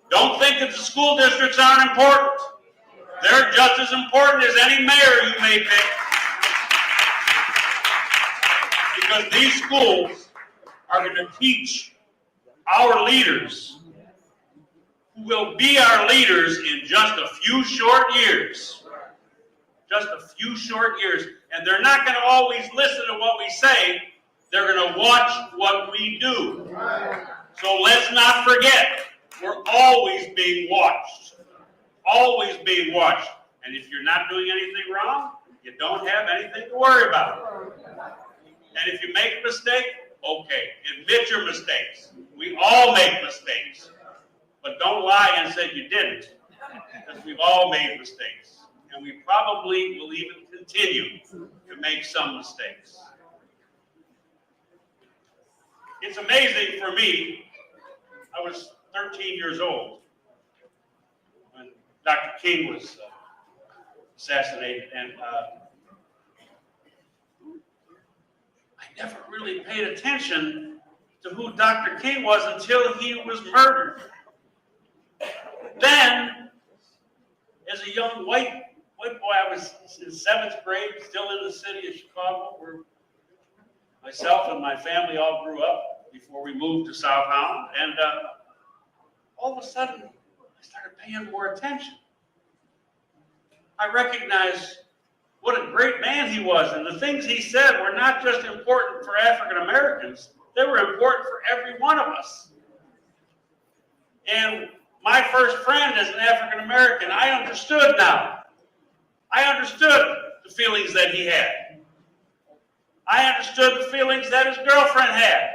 Don't think that the school districts aren't important. They're just as important as any mayor you may pick. Because these schools are going to teach our leaders, who will be our leaders in just a few short years. Just a few short years. And they're not going to always listen to what we say. They're going to watch what we do. So let's not forget, we're always being watched. Always being watched. And if you're not doing anything wrong, you don't have anything to worry about. And if you make a mistake, okay, admit your mistakes. We all make mistakes. But don't lie and say you didn't, because we've all made mistakes. And we probably will even continue to make some mistakes. It's amazing for me. I was 13 years old when Dr. King was assassinated, and I never really paid attention to who Dr. King was until he was murdered. Then, as a young white boy, I was in 7th grade, still in the city of Chicago, where myself and my family all grew up before we moved to South Holland, and all of a sudden, I started paying more attention. I recognized what a great man he was, and the things he said were not just important for African Americans, they were important for every one of us. And my first friend as an African American, I understood now. I understood the feelings that he had. I understood the feelings that his girlfriend had.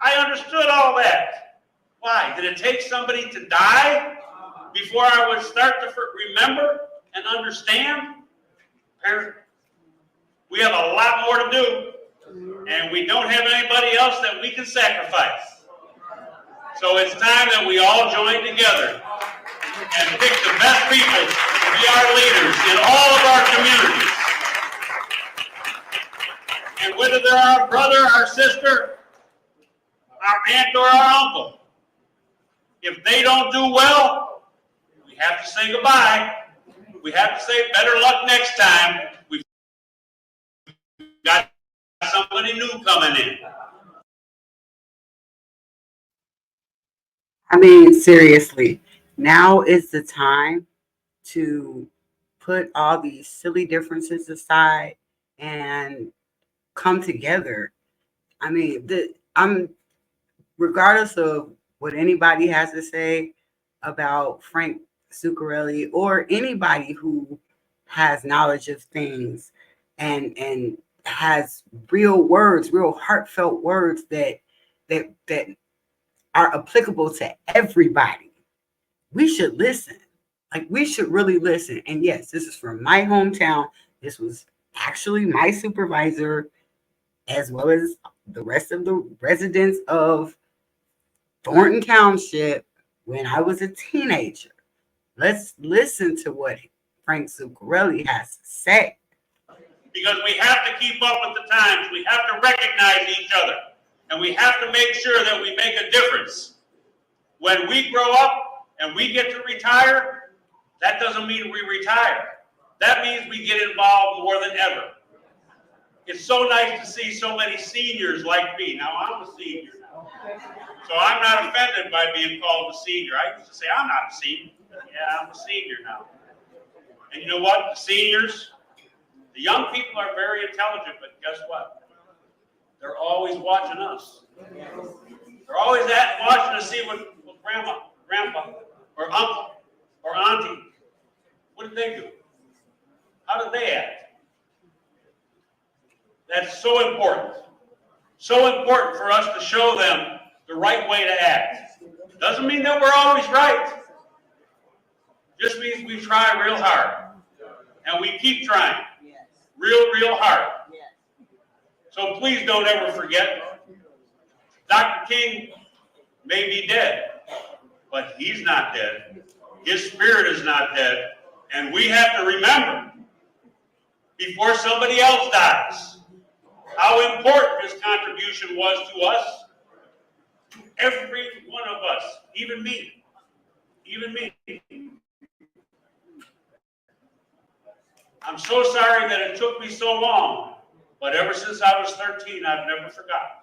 I understood all that. Why? Did it take somebody to die before I would start to remember and understand? Apparently, we have a lot more to do, and we don't have anybody else that we can sacrifice. So it's time that we all join together and pick the best people to be our leaders in all of our communities. And whether they're our brother, our sister, our aunt, or our uncle, if they don't do well, we have to say goodbye. We have to say better luck next time. We've got somebody new coming in. I mean, seriously, now is the time to put all these silly differences aside and come together. I mean, I'm regardless of what anybody has to say about Frank Zuccarelli or anybody who has knowledge of things and has real words, real heartfelt words that are applicable to everybody. We should listen. Like, we should really listen. And yes, this is from my hometown. This was actually my supervisor, as well as the rest of the residents of Thornton Township when I was a teenager. Let's listen to what Frank Zuccarelli has to say. Because we have to keep up with the times. We have to recognize each other. And we have to make sure that we make a difference. When we grow up and we get to retire, that doesn't mean we retire. That means we get involved more than ever. It's so nice to see so many seniors like me. Now, I'm a senior now. So I'm not offended by being called a senior. I used to say, I'm not a senior. Yeah, I'm a senior now. And you know what? The seniors, the young people are very intelligent, but guess what? They're always watching us. They're always watching to see what grandpa, or uncle, or auntie, what did they do? How did they act? That's so important. So important for us to show them the right way to act. Doesn't mean that we're always right. Just means we try real hard. And we keep trying. Real hard. So please don't ever forget, Dr. King may be dead, but he's not dead. His spirit is not dead. And we have to remember, before somebody else dies, how important his contribution was to us Every one of us, even me. I'm so sorry that it took me so long, but ever since I was 13, I've never forgotten.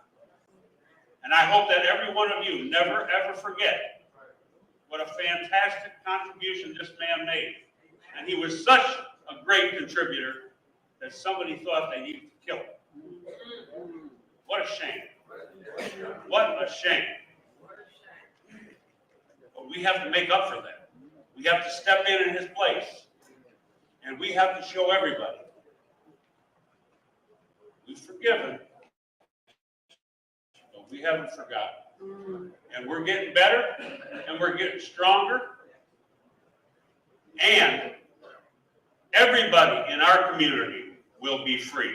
And I hope that every one of you never, ever forget what a fantastic contribution this man made. And he was such a great contributor that somebody thought they needed to kill him. What a shame. What a shame. But we have to make up for that. We have to step in his place. And we have to show everybody we've forgiven, but we haven't forgotten. And we're getting better, and we're getting stronger. And everybody in our community will be free.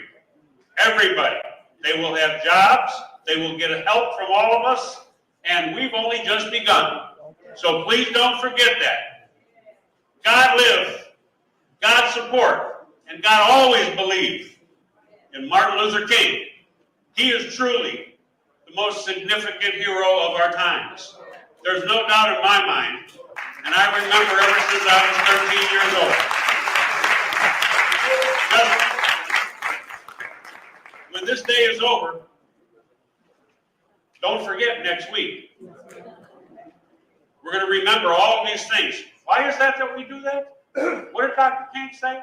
Everybody. They will have jobs. They will get help from all of us. And we've only just begun. So please don't forget that. God lives. God support, and God always believed in Martin Luther King. He is truly the most significant hero of our times. There's no doubt in my mind, and I remember ever since I was 13 years old. When this day is over, don't forget next week. We're going to remember all of these things. Why is that we do that? What did Dr. King say?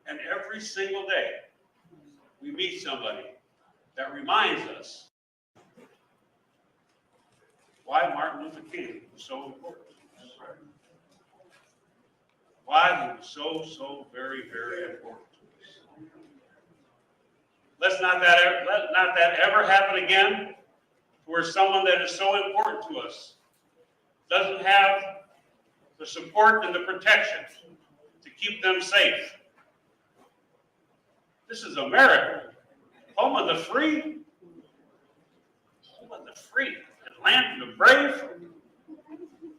And every single day, we meet somebody that reminds us why Martin Luther King was so important. Why he was so very, very important to us. Let not that ever happen again, where someone that is so important to us doesn't have the support and the protection to keep them safe. This is America, home of the free, the land of the brave.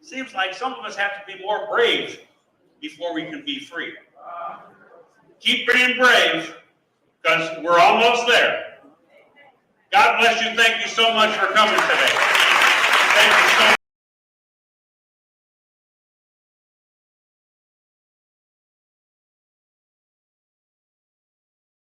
Seems like some of us have to be more brave before we can be free. Keep being brave, because we're almost there. God bless you. Thank you so much for coming today. Thank you so much.